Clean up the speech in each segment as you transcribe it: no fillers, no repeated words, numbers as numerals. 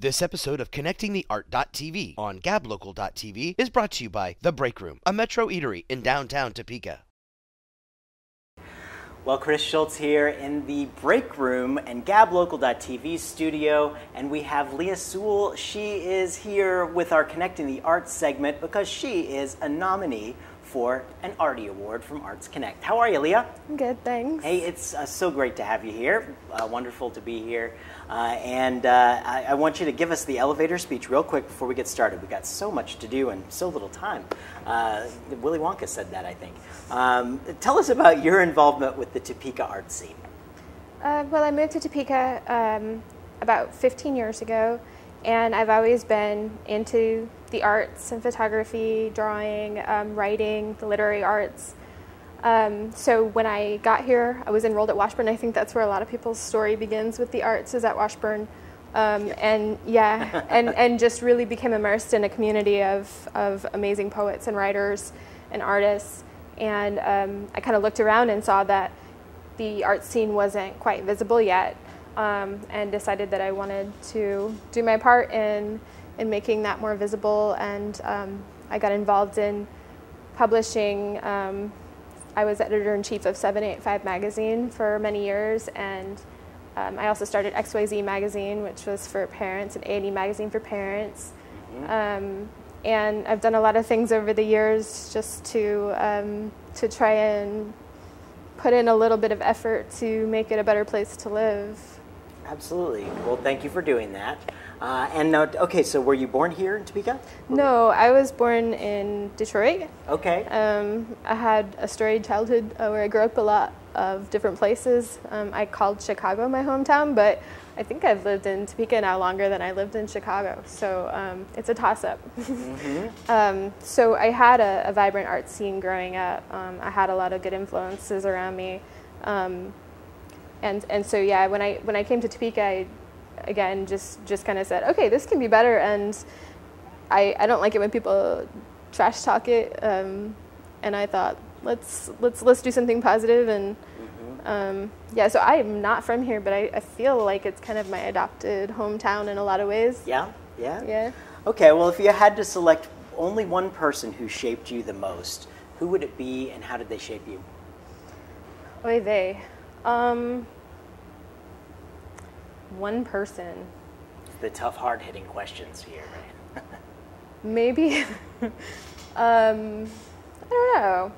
This episode of ConnectingTheArt.tv on GabLocal.tv is brought to you by The Break Room, a Metro eatery in downtown Topeka. Well, Chris Schultz here in the Break Room and GabLocal.tv studio, and we have Leah Sewell. She is here with our Connecting the Arts segment because she is a nominee for an Arty Award from Arts Connect. How are you, Leah? I'm good, thanks. Hey, it's so great to have you here. Wonderful to be here. I want you to give us the elevator speech real quick before we get started. We've got so much to do and so little time. Willy Wonka said that, I think. Tell us about your involvement with the Topeka art scene. Well, I moved to Topeka about 15 years ago, and I've always been into the arts and photography, drawing, writing, the literary arts. So when I got here, I was enrolled at Washburn. I think that's where a lot of people's story begins with the arts, is at Washburn. And just really became immersed in a community of amazing poets and writers and artists. And I kind of looked around and saw that the art scene wasn't quite visible yet, and decided that I wanted to do my part in making that more visible. And I got involved in publishing. I was editor-in-chief of 785 magazine for many years, and I also started XYZ magazine, which was for parents, and A&E magazine for parents. Mm-hmm. And I've done a lot of things over the years just to try and put in a little bit of effort to make it a better place to live. Absolutely. Well, thank you for doing that. Okay, so were you born here in Topeka? No, I was born in Detroit. Okay. I had a storied childhood where I grew up a lot of different places. I called Chicago my hometown, but I think I've lived in Topeka now longer than I lived in Chicago, so it's a toss-up. Mm-hmm. So I had a vibrant art scene growing up. I had a lot of good influences around me. And so yeah, when I came to Topeka, I again just kind of said, okay, this can be better, and I don't like it when people trash talk it, and I thought let's do something positive. And yeah, so I am not from here, but I feel like it's kind of my adopted hometown in a lot of ways. Yeah. Okay, well, if you had to select only one person who shaped you the most, who would it be, and how did they shape you? Oy vey. One person. The tough, hard-hitting questions here, right? Maybe. I don't know.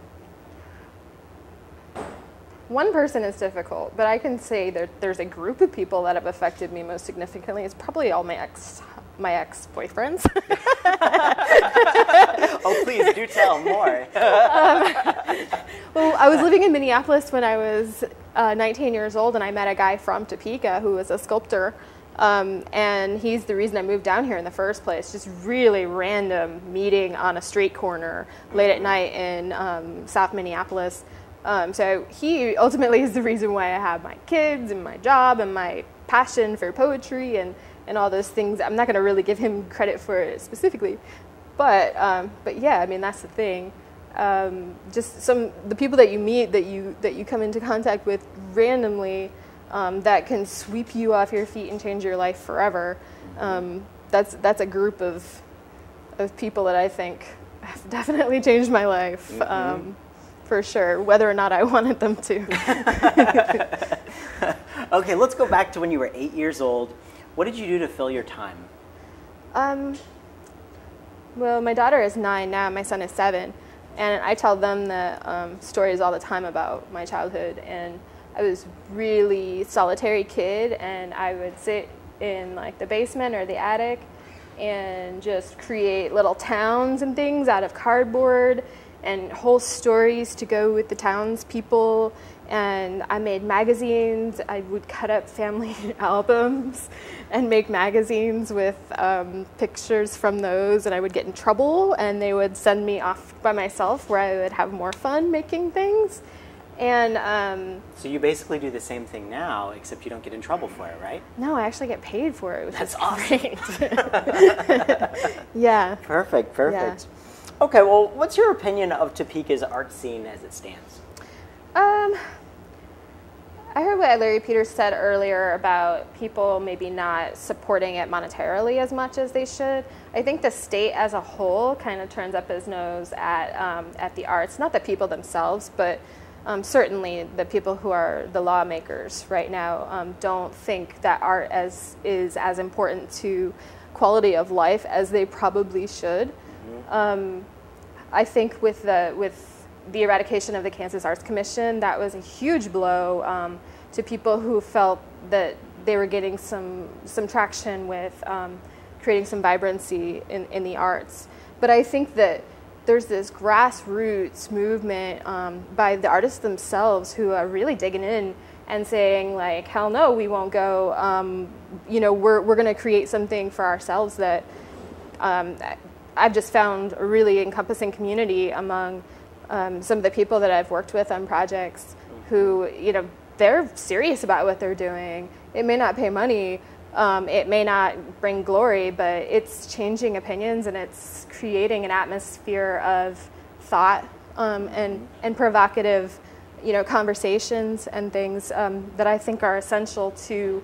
One person is difficult, but I can say that there's a group of people that have affected me most significantly. It's probably all my ex-boyfriends. Oh, please do tell more. Well, I was living in Minneapolis when I was 19 years old, and I met a guy from Topeka who was a sculptor, and he's the reason I moved down here in the first place. Just really random meeting on a street corner late at night in South Minneapolis. So he ultimately is the reason why I have my kids and my job and my passion for poetry and all those things. I'm not going to really give him credit for it specifically, but yeah, I mean, that's the thing. Just the people that you meet, that you come into contact with randomly, that can sweep you off your feet and change your life forever. That's a group of people that I think have definitely changed my life. Mm-hmm. For sure, whether or not I wanted them to. Okay, let's go back to when you were 8 years old. What did you do to fill your time? Well, my daughter is 9 now, my son is 7, and I tell them the stories all the time about my childhood. And I was really solitary kid, and I would sit in like the basement or the attic and just create little towns and things out of cardboard, and whole stories to go with the townspeople. And I made magazines. I would cut up family albums and make magazines with pictures from those, and I would get in trouble, and they would send me off by myself where I would have more fun making things. And so you basically do the same thing now, except you don't get in trouble for it, right? No, I actually get paid for it, which That's is awesome. great. Yeah. Perfect. Yeah. Okay, well, what's your opinion of Topeka's art scene as it stands? I heard what Larry Peters said earlier about people maybe not supporting it monetarily as much as they should. I think the state as a whole kind of turns up its nose at the arts, not the people themselves, but certainly the people who are the lawmakers right now don't think that art is as important to quality of life as they probably should. I think with the eradication of the Kansas Arts Commission, that was a huge blow to people who felt that they were getting some traction with creating some vibrancy in the arts. But I think that there's this grassroots movement by the artists themselves who are really digging in and saying, like, hell no, we won't go. We're going to create something for ourselves that I've just found a really encompassing community among some of the people that I've worked with on projects who, they're serious about what they're doing. It may not pay money, it may not bring glory, but it's changing opinions and it's creating an atmosphere of thought and provocative, conversations and things that I think are essential to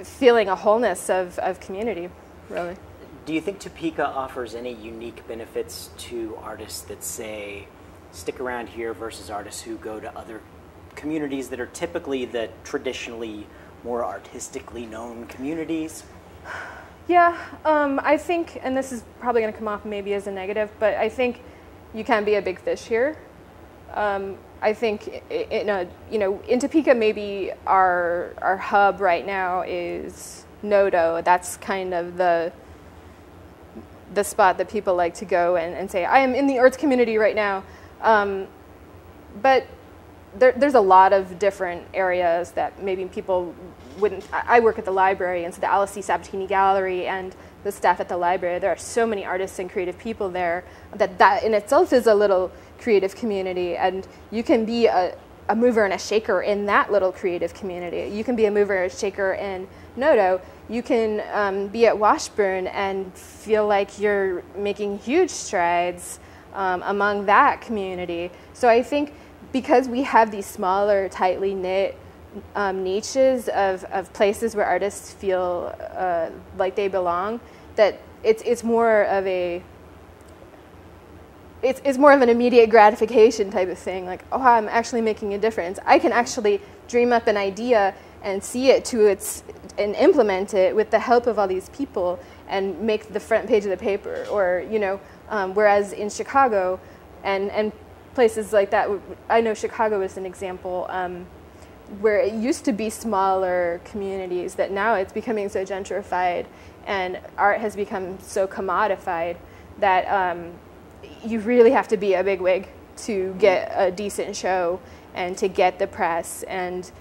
feeling a wholeness of community, really. Do you think Topeka offers any unique benefits to artists that say, stick around here versus artists who go to other communities that are typically the traditionally more artistically known communities? Yeah, I think, and this is probably going to come off maybe as a negative, but I think you can be a big fish here. I think in Topeka, maybe our hub right now is Nodo. That's kind of the spot that people like to go and say, I am in the arts community right now. But there's a lot of different areas that maybe people wouldn't. I work at the library, and so the Alice C. Sabatini Gallery and the staff at the library, there are so many artists and creative people there that in itself is a little creative community, and you can be a mover and a shaker in that little creative community. You can be a mover and a shaker in Nodo. You can be at Washburn and feel like you're making huge strides among that community. So I think because we have these smaller, tightly knit niches of places where artists feel like they belong, that it's more of an immediate gratification type of thing. Like, oh, I'm actually making a difference. I can actually dream up an idea and see it and implement it with the help of all these people and make the front page of the paper. Or whereas in Chicago and places like that, I know Chicago is an example where it used to be smaller communities that now it's becoming so gentrified and art has become so commodified that you really have to be a bigwig to get a decent show and to get the press, and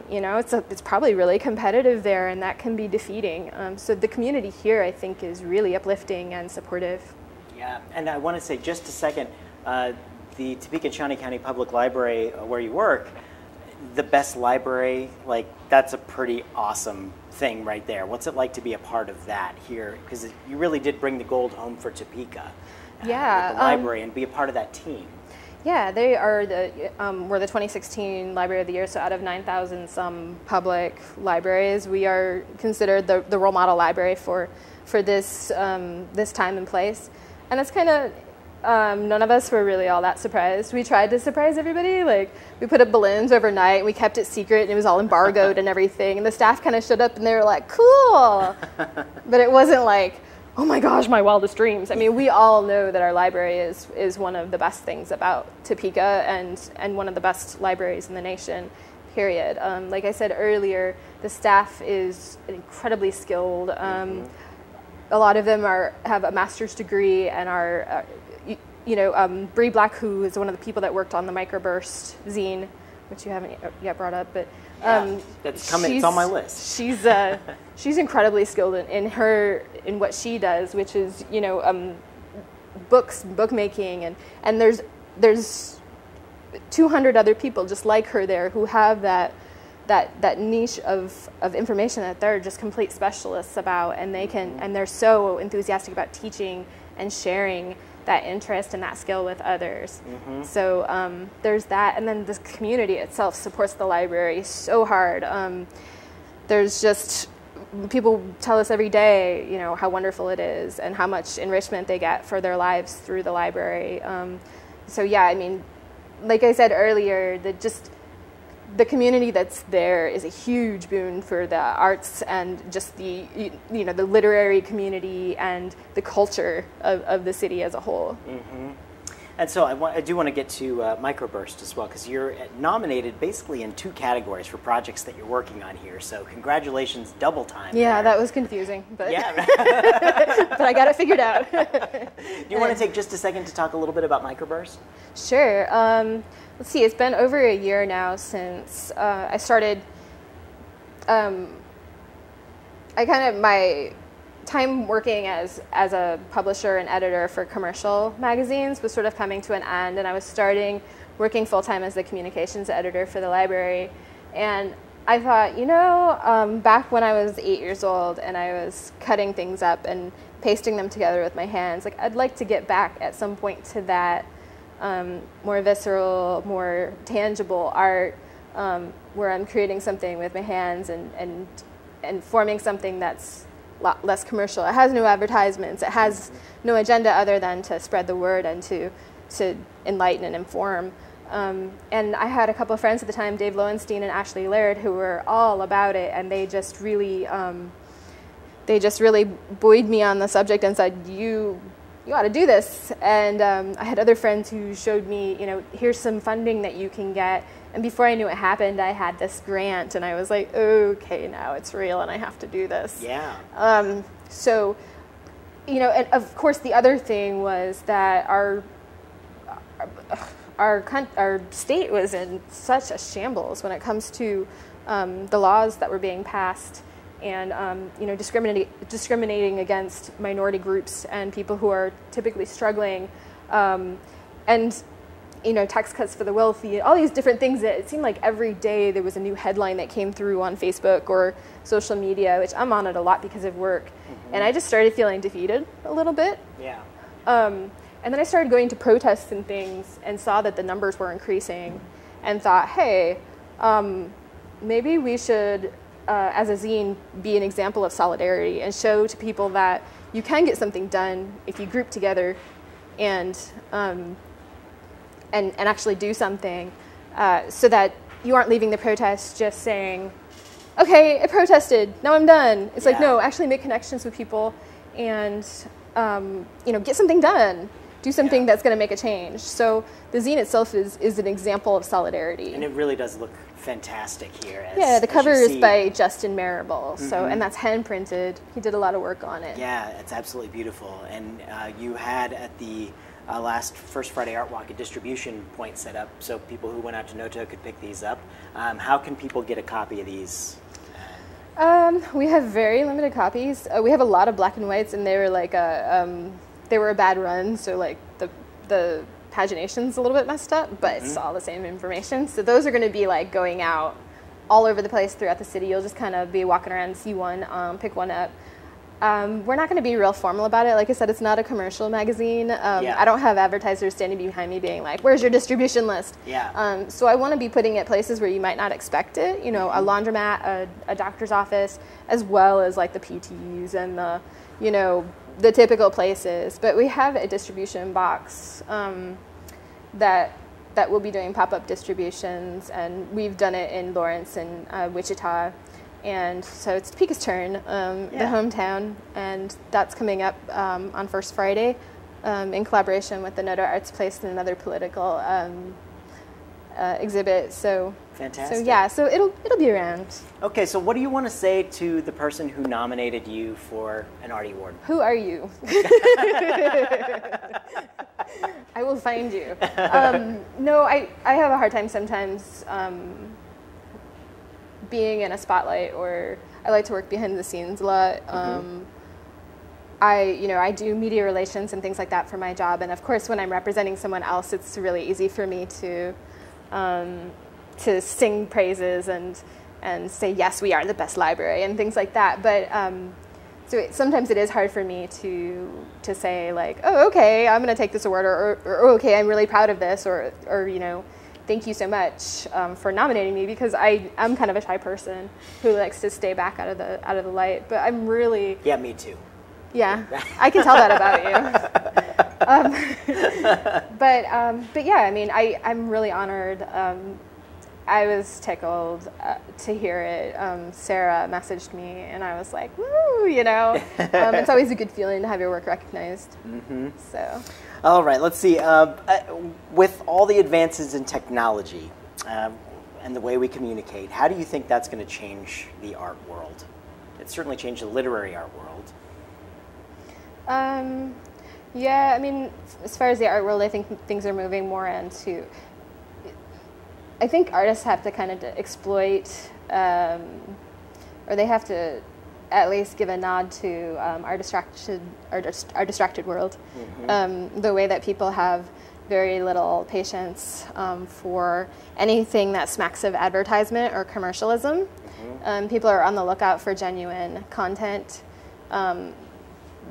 it's probably really competitive there, and that can be defeating. So the community here, I think, is really uplifting and supportive. Yeah, and I want to say just a second, the Topeka and Shawnee County Public Library, where you work, the best library, like, that's a pretty awesome thing right there. What's it like to be a part of that here? Because you really did bring the gold home for Topeka. Yeah, with the library, and be a part of that team. Yeah, they are we're the 2016 Library of the Year, so out of 9,000 some public libraries, we are considered the role model library for this this time and place. And it's kind of, none of us were really all that surprised. We tried to surprise everybody. Like, we put up balloons overnight, and we kept it secret, and it was all embargoed and everything. And the staff kind of showed up, and they were like, cool. But it wasn't like, oh my gosh, my wildest dreams. I mean, we all know that our library is one of the best things about Topeka and one of the best libraries in the nation, period. Like I said earlier, the staff is incredibly skilled. A lot of them have a master's degree and are, Bree Black, who is one of the people that worked on the Microburst zine, which you haven't yet brought up, but that's coming. It's on my list. She's incredibly skilled in what she does, which is bookmaking, and there's 200 other people just like her there who have that niche of information that they're just complete specialists about, and they're so enthusiastic about teaching and sharing that interest and that skill with others. So there's that, and then the community itself supports the library so hard. There's just, people tell us every day, you know, how wonderful it is and how much enrichment they get for their lives through the library. So yeah, I mean, like I said earlier, the community that's there is a huge boon for the arts and just the, you know, the literary community and the culture of the city as a whole. And so I do want to get to Microburst as well, because you're nominated basically in 2 categories for projects that you're working on here. So congratulations, double time. Yeah, there. that was confusing, but yeah, but I got it figured out. Do you want to take just a second to talk a little bit about Microburst? Sure. Let's see. It's been over a year now since I started. My time working as a publisher and editor for commercial magazines was sort of coming to an end, and I was starting working full-time as the communications editor for the library. And I thought, you know, back when I was 8 years old and I was cutting things up and pasting them together with my hands, like, I'd like to get back at some point to that more visceral, more tangible art, where I'm creating something with my hands and forming something that's lot less commercial. It has no advertisements. It has no agenda other than to spread the word and to enlighten and inform. And I had a couple of friends at the time, Dave Lowenstein and Ashley Laird, who were all about it, and they just really buoyed me on the subject and said, you ought to do this. And I had other friends who showed me, you know, here's some funding that you can get. And before I knew it happened, I had this grant, and I was like, okay, now it's real, and I have to do this. Yeah. So, you know, and of course, the other thing was that our state was in such a shambles when it comes to the laws that were being passed, and you know, discriminating against minority groups and people who are typically struggling, and you know, tax cuts for the wealthy, all these different things that it seemed like every day there was a new headline that came through on Facebook or social media, which I'm on it a lot because of work. And I just started feeling defeated a little bit. Yeah. And then I started going to protests and things and saw that the numbers were increasing and thought, hey, maybe we should, as a zine, be an example of solidarity and show to people that you can get something done if you group together and actually do something, so that you aren't leaving the protest just saying, okay, I protested, now I'm done. It's like, no, actually make connections with people and you know, get something done. Do something that's going to make a change. So the zine itself is an example of solidarity. And it really does look fantastic here. The cover is by Justin Marable, so, and that's hand printed. He did a lot of work on it. Yeah, it's absolutely beautiful. And you had at the last First Friday Art Walk a distribution point set up so people who went out to Noto could pick these up. How can people get a copy of these? We have very limited copies. We have a lot of black and whites, and they were like they were a bad run, so like the pagination's a little bit messed up, but it's all the same information. So those are going to be like going out all over the place throughout the city. You'll just kind of be walking around, see one, pick one up. We're not going to be real formal about it. Like I said, it's not a commercial magazine. I don't have advertisers standing behind me being like, where's your distribution list? So I want to be putting it places where you might not expect it, you know, a laundromat, a doctor's office, as well as like the PTs and the, you know, the typical places. But we have a distribution box that will be doing pop-up distributions, and we've done it in Lawrence and Wichita. And so it's Topeka's turn, the hometown, and that's coming up on First Friday in collaboration with the Noto Arts Place and another political exhibit. So fantastic. So yeah, so it'll be around. Okay, so what do you want to say to the person who nominated you for an Arty Award? Who are you? I will find you. No, I have a hard time sometimes being in a spotlight, or I like to work behind the scenes a lot. I do media relations and things like that for my job, and of course when I'm representing someone else, it's really easy for me to sing praises and say, yes, we are the best library and things like that. But So sometimes it is hard for me to say like, oh, okay, I'm going to take this award, or okay, I'm really proud of this, or you know, thank you so much for nominating me, because I'm kind of a shy person who likes to stay back out of the light. But I'm really me too. Yeah, I can tell that about you. But yeah, I mean, I'm really honored. I was tickled to hear it. Sarah messaged me, and I was like, woo, you know. It's always a good feeling to have your work recognized. Mm-hmm. So. All right, let's see. With all the advances in technology and the way we communicate, how do you think that's going to change the art world? It's certainly changed the literary art world. Yeah, I mean, as far as the art world, I think things are moving more into... I think artists have to kind of exploit, or they have to at least give a nod to our distracted world. Mm-hmm. The way that people have very little patience for anything that smacks of advertisement or commercialism. Mm-hmm. People are on the lookout for genuine content.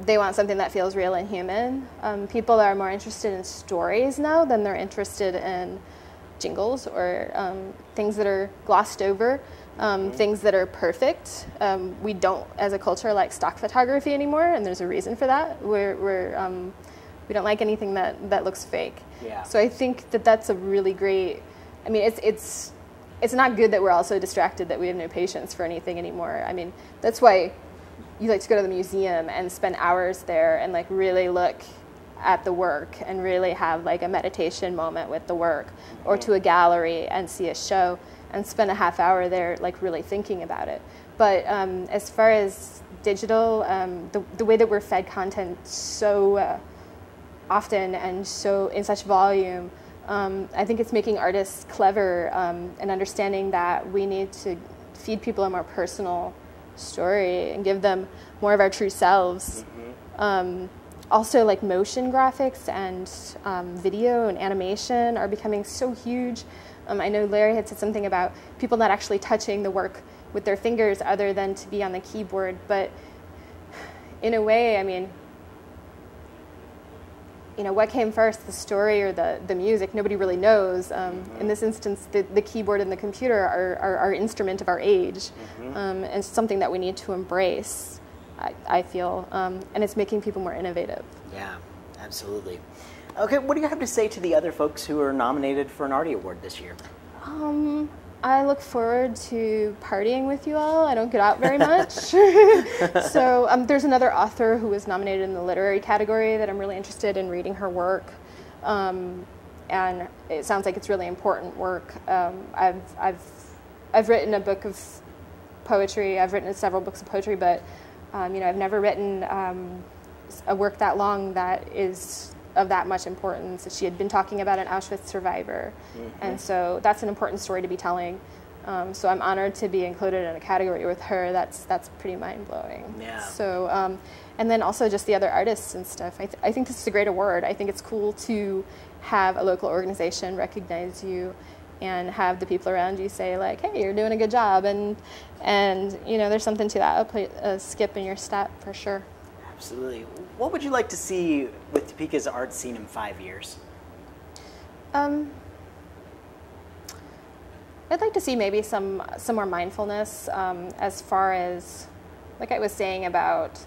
They want something that feels real and human. People are more interested in stories now than they're interested in jingles or things that are glossed over, things that are perfect. We don't, as a culture, like stock photography anymore, and there's a reason for that. We don't like anything that looks fake. Yeah. So I think that's a really great. I mean, it's not good that we're also distracted, that we have no patience for anything anymore. I mean, that's why you like to go to the museum and spend hours there and like really look at the work and really have like a meditation moment with the work, or to a gallery and see a show and spend a half hour there like really thinking about it. But as far as digital, the way that we're fed content so often and so in such volume, I think it's making artists clever and understanding that we need to feed people a more personal story and give them more of our true selves. Mm-hmm. Also, like motion graphics and video and animation are becoming so huge. I know Larry had said something about people not actually touching the work with their fingers other than to be on the keyboard. But in a way, I mean, you know, what came first, the story or the music? Nobody really knows. In this instance, the keyboard and the computer are our instrument of our age, and something that we need to embrace. I feel, and it's making people more innovative. Yeah, absolutely. Okay, what do you have to say to the other folks who are nominated for an Arty Award this year? I look forward to partying with you all. I don't get out very much. So there's another author who was nominated in the literary category that I'm really interested in reading her work. And it sounds like it's really important work. I've written a book of poetry. I've written several books of poetry, but you know, I've never written a work that long that is of that much importance. She had been talking about an Auschwitz survivor, and so that's an important story to be telling. So I'm honored to be included in a category with her. That's pretty mind-blowing. Yeah. So, and then also just the other artists and stuff. I think this is a great award. I think it's cool to have a local organization recognize you and have the people around you say like, hey, you're doing a good job, and you know, there's something to that. I'll play a skip in your step for sure. Absolutely. What would you like to see with Topeka's art scene in 5 years? I'd like to see maybe some more mindfulness as far as, like I was saying about,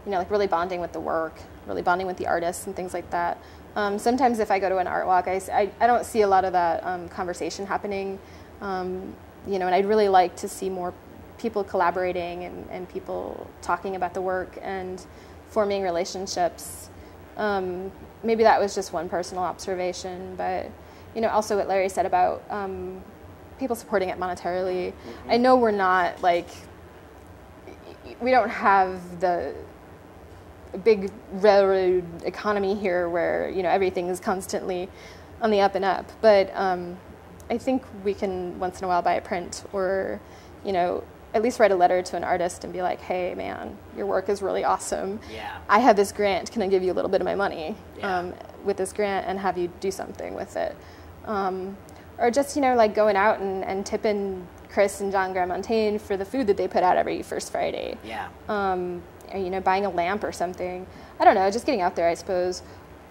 you know, like really bonding with the work, really bonding with the artists and things like that. Sometimes if I go to an art walk, I don't see a lot of that conversation happening, you know, and I'd really like to see more people collaborating and people talking about the work and forming relationships. Maybe that was just one personal observation, but, you know, also what Larry said about people supporting it monetarily. I know we're not, like, we don't have the big railroad economy here where, you know, everything is constantly on the up and up, but I think we can once in a while buy a print or, you know, at least write a letter to an artist and be like, hey man, your work is really awesome. Yeah. I have this grant, can I give you a little bit of my money with this grant and have you do something with it? Or just, you know, like going out and tipping Chris and John Gramontaine for the food that they put out every first Friday. Yeah. you know, buying a lamp or something. I don't know, just getting out there, I suppose,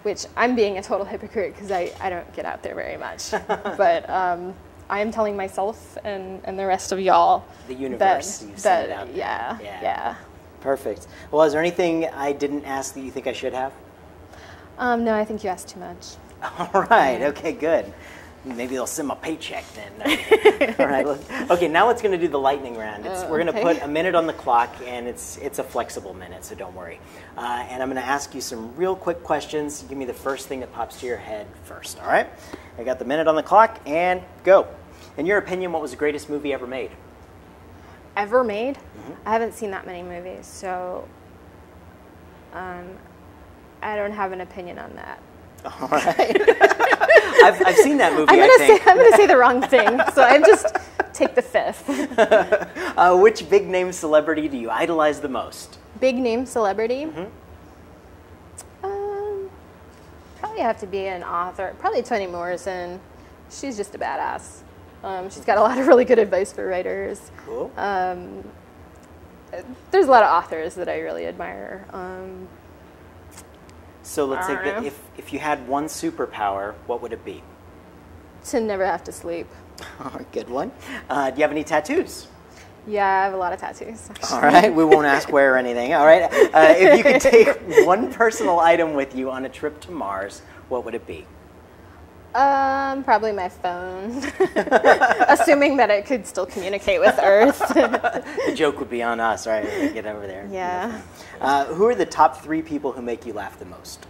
which I'm being a total hypocrite because I don't get out there very much. But I am telling myself and the rest of y'all. The universe, you sent it out there. Yeah. Perfect. Well, is there anything I didn't ask that you think I should have? No, I think you asked too much. All right, okay, good. Maybe they'll send my paycheck then. All right, okay, now it's going to do the lightning round. We're going to put a minute on the clock, and it's a flexible minute, so don't worry. And I'm going to ask you some real quick questions. Give me the first thing that pops to your head first, all right? I got the minute on the clock, and go. In your opinion, what was the greatest movie ever made? Ever made? I haven't seen that many movies, so I don't have an opinion on that. All right. I've seen that movie, I'm going to say the wrong thing, so I just take the fifth. Which big name celebrity do you idolize the most? Big name celebrity? Probably have to be an author. Probably Toni Morrison. She's just a badass. She's got a lot of really good advice for writers. Cool. There's a lot of authors that I really admire. So let's take that. If you had one superpower, what would it be? To never have to sleep. Good one. Do you have any tattoos? Yeah, I have a lot of tattoos. Actually. All right. We won't ask where or anything. All right. If you could take one personal item with you on a trip to Mars, what would it be? Probably my phone. Assuming that it could still communicate with Earth. The joke would be on us, right? Get over there. Yeah. Who are the top 3 people who make you laugh the most?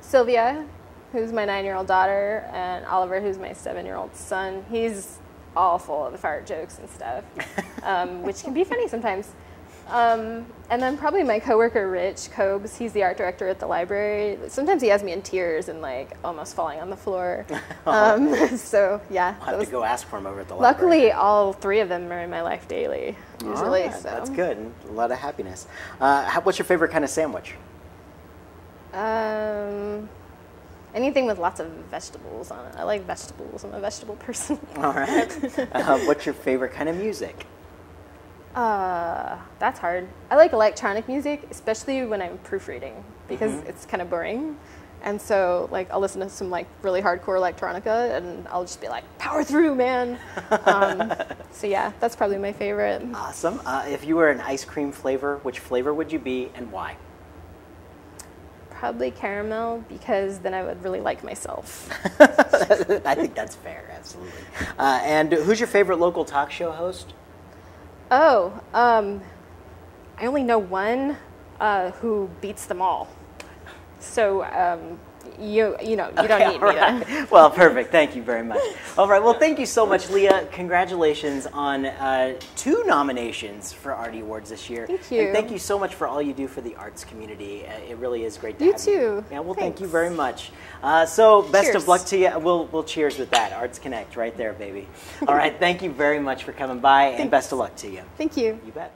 Sylvia, who's my 9-year-old daughter, and Oliver, who's my 7-year-old son. He's all full of fart jokes and stuff, which can be funny sometimes. And then probably my coworker, Rich Cobes. He's the art director at the library. Sometimes he has me in tears and like almost falling on the floor. So yeah. I'll have to go ask for him over at the library. Luckily, all 3 of them are in my life daily, usually. Right, so. That's good. And a lot of happiness. What's your favorite kind of sandwich? Anything with lots of vegetables on it. I like vegetables. I'm a vegetable person. All right. What's your favorite kind of music? That's hard. I like electronic music, especially when I'm proofreading, because it's kind of boring. And so, like, I'll listen to some, like, really hardcore electronica, and I'll just be like, power through, man. So, yeah, that's probably my favorite. Awesome. If you were an ice cream flavor, which flavor would you be, and why? Probably caramel, because then I would really like myself. I think that's fair, absolutely. And who's your favorite local talk show host? Oh, I only know one who beats them all. So you don't need me then. Well, perfect. Thank you very much. All right. Well, thank you so much, Leah. Congratulations on 2 nominations for Arty Awards this year. Thank you. And thank you so much for all you do for the arts community. It really is great to have you. You too. Yeah. Well, Thanks. thank you very much. So best Cheers. of luck to you. We'll cheers with that. Arts Connect right there, baby. All right. Thank you very much for coming by, and best of luck to you. Thank you. You bet.